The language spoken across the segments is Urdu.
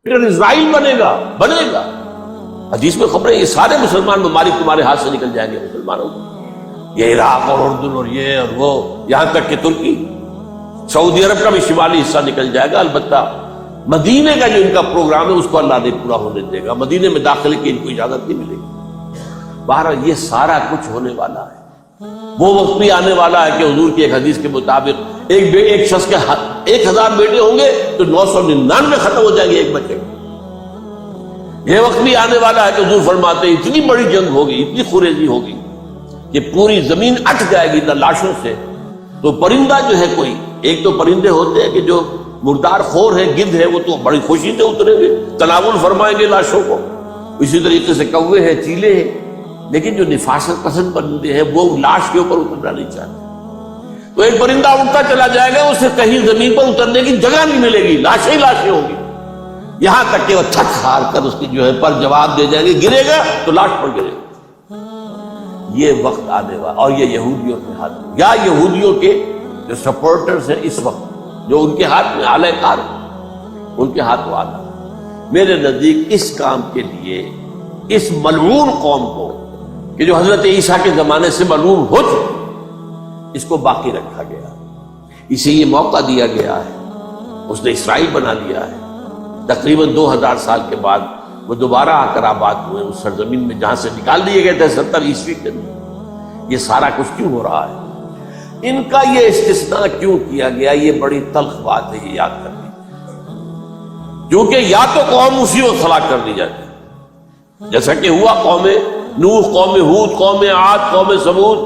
پھر اسرائیل بنے گا. حدیث میں خبریں یہ سارے مسلمان ممالک تمہارے ہاتھ سے نکل جائیں گے مسلمانوں کو، یہ عراق اور اردن اور یہ اور وہ، یہاں تک کہ ترکی، سعودی عرب کا بھی شمالی حصہ نکل جائے گا. البتہ مدینے کا جو ان کا پروگرام ہے اس کو اللہ نہیں پورا ہونے دے گا، مدینے میں داخلے کی ان کو اجازت نہیں ملے گی. بہرحال یہ سارا کچھ ہونے والا ہے. وہ وقت بھی آنے والا ہے کہ حضور کی ایک حدیث کے مطابق ایک شخص کے 1000 بیٹے ہوں گے تو 999 ختم ہو جائیں گے ایک بچے کو. یہ وقت بھی آنے والا ہے کہ حضور فرماتے ہیں اتنی بڑی جنگ ہوگی، اتنی خریزی ہوگی کہ پوری زمین اٹھ جائے گی لاشوں سے. تو پرندہ جو ہے کوئی، ایک تو پرندے ہوتے ہیں کہ جو مردار خور ہے، گدھ ہے، وہ تو بڑی خوشی سے اتریں گے، تناول فرمائیں گے لاشوں کو. اسی طریقے سے کوے ہیں، چیلے ہیں. لیکن جو نفاست پسند پرندے ہیں وہ لاش کے اوپر اترنا نہیں چاہتے. تو ایک پرندہ اڑتا چلا جائے گا، اسے کہیں زمین پر اترنے کی جگہ نہیں ملے گی، لاشیں ہی لاشیں ہوں گی، یہاں تک کہ وہ تھک ہار کر اس کی جو ہے پر جواب دے جائیں گے، گرے گا تو لاش پر گرے گا. یہ وقت آنے والا، اور یہ یہودیوں کے ہاتھ میں، یا یہودیوں کے جو سپورٹرز ہیں اس وقت، جو ان کے ہاتھ میں آلہ کار، ان کے ہاتھ وہ آلہ. میرے نزدیک اس کام کے لیے اس ملعون قوم کو کہ جو حضرت عیسیٰ کے زمانے سے ملعون ہو چکی، اس کو باقی رکھا گیا، اسے یہ موقع دیا گیا ہے. اس نے اسرائیل بنا دیا ہے. تقریباً 2000 سال کے بعد وہ دوبارہ آ کر آباد ہوئے اس سرزمین میں جہاں سے نکال دیے گئے تھے 70 عیسوی کے اندر. یہ سارا کچھ کیوں ہو رہا ہے؟ ان کا یہ استثناء کیوں کیا گیا؟ یہ بڑی تلخ بات ہے، یہ یاد کرنی. کیونکہ یا تو قوم اسی وقت ہلاک کر دی جاتی، جیسا کہ ہوا قوم نوح، قوم ہود، قوم عاد، قوم ثمود،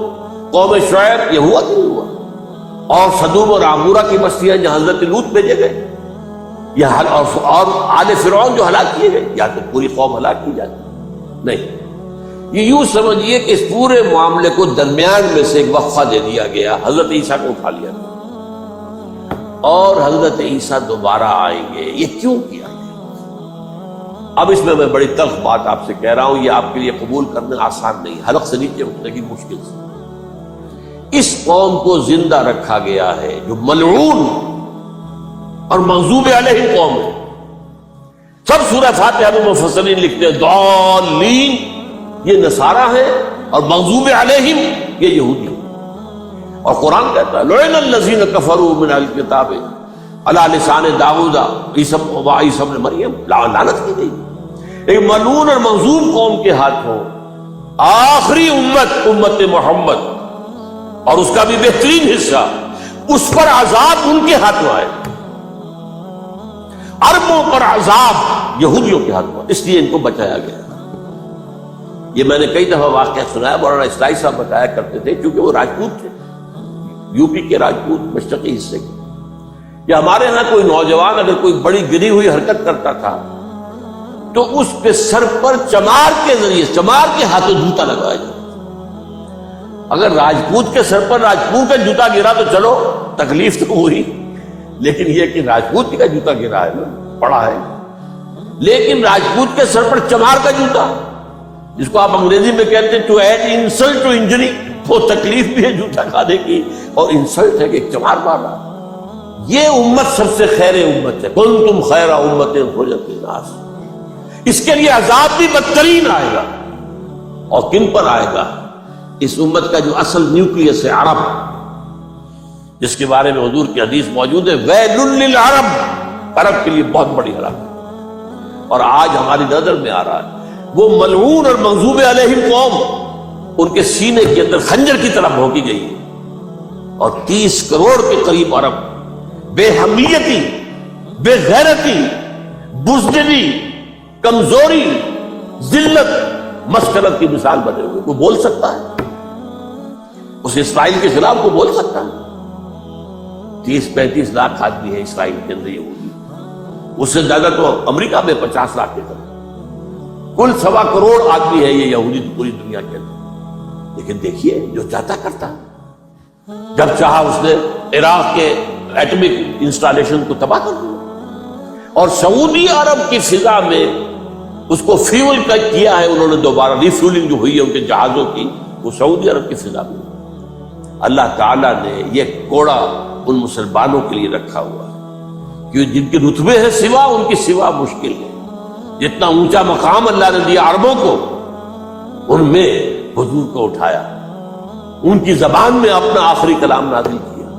قوم شعیب. یہ ہوا کہ نہیں ہوا؟ اور سدوم اور عمورہ کی بستیاں جہاں حضرت لوط بھیجے گئے، یہ اور آل فرعون جو ہلاک کیے گئے. یا تو پوری قوم ہلاک کی جاتی؟ نہیں. یہ یوں سمجھیے کہ اس پورے معاملے کو درمیان میں سے ایک وقفہ دے دیا گیا، حضرت عیسیٰ کو اٹھا لیا گیا، اور حضرت عیسیٰ دوبارہ آئیں گے. یہ کیوں کیا گیا؟ اب اس میں بڑی تلخ بات آپ سے کہہ رہا ہوں، یہ آپ کے لیے قبول کرنا آسان نہیں، حلق سے نیچے اٹھنے کی مشکل سے. اس قوم کو زندہ رکھا گیا ہے جو ملعون اور مغضوب علیہم قوم ہے. سب سورہ فاتحہ میں مفسرین لکھتے ہیں ضالین یہ نصارہ ہیں، اور مغضوب علیہم یہ یہودی ہیں. اور قرآن کہتا ہے لعن الذین کفروا من الکتاب علی لسان داؤد وعیسی ابن مریم، لعنت کی گئی. ایک ملعون اور مغضوب قوم کے ہاتھوں آخری امت محمد، اور اس کا بھی بہترین حصہ، اس پر عذاب ان کے ہاتھوں آئے. عربوں پر عذاب یہودیوں کے ہاتھوں، اس لیے ان کو بچایا گیا. یہ میں نے کئی دفعہ واقعہ سنایا، مولانا اسلائی صاحب بتایا کرتے تھے، کیونکہ وہ راجپوت تھے، یو پی کے راجپوت، مشرقی حصے کے. یا ہمارے ہاں کوئی نوجوان اگر کوئی بڑی گری ہوئی حرکت کرتا تھا تو اس کے سر پر چمار کے ذریعے، چمار کے ہاتھوں جوتا لگایا جاتا. اگر راجپوت کے سر پر راجپوت کا جوتا گرا تو چلو تکلیف تو ہوئی، لیکن یہ کہ راجپوت کا جوتا گرا ہے نا، پڑا ہے. لیکن راجپوت کے سر پر چمار کا جوتا، جس کو آپ انگریزی میں کہتے ہیں to add insult to injury, وہ تکلیف بھی ہے جوتا کھانے کی، اور انسلٹ ہے کہ ایک چمار مار رہا. یہ امت سب سے خیر امت ہے، کنتم خیر امت اخرجت للناس. اس کے لیے عذاب بھی بدترین آئے گا. اور کن پر آئے گا؟ اس امت کا جو اصل نیوکلیس ہے عرب، جس کے بارے میں حضور کی حدیث موجود ہے ویل للعرب، عرب کے لیے بہت بڑی ہلاکت. اور آج ہماری نظر میں آ رہا ہے وہ ملعون اور مغضوب علیہم قوم، ان کے سینے کے اندر خنجر کی طرح بھونکی گئی ہے. اور 30 کروڑ کے قریب عرب بے حمیتی، بے غیرتی، بزدلی، کمزوری، ذلت، مسکنت کی مثال بنے ہوئے. وہ بول سکتا ہے اس اسرائیل کے خلاف؟ وہ بول سکتا ہے؟ 30-35 لاکھ آدمی ہے اسرائیل کے اندر یہودی، اس سے زیادہ تو امریکہ میں 50 لاکھ کے قریب، کل 1.25 کروڑ آدمی ہے یہ یہودی پوری دنیا کے اندر. لیکن دیکھیے جو چاہتا کرتا، جب چاہا اس نے عراق کے ایٹمک انسٹالیشن کو تباہ کر دیا، اور سعودی عرب کی فضا میں اس کو فیول کیا ہے انہوں نے، دوبارہ ری فیولنگ جو ہوئی ہے ان کے جہازوں کی، وہ سعودی عرب کی فضا میں. اللہ تعالیٰ نے یہ کوڑا ان مسلمانوں کے لیے رکھا ہوا ہے کہ جن کے رتبے ہیں سوا، ان کی سوا مشکل ہے۔ جتنا اونچا مقام اللہ نے دیا عربوں کو، ان میں حضور کو اٹھایا، ان کی زبان میں اپنا آخری کلام نازل کیا،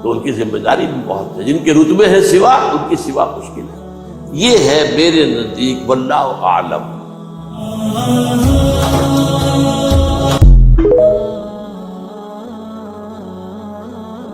تو ان کی ذمہ داری بھی بہت ہے۔ جن کے رتبے ہیں سوا، ان کی سوا مشکل ہے۔ یہ ہے میرے نزدیک، واللہ اعلم۔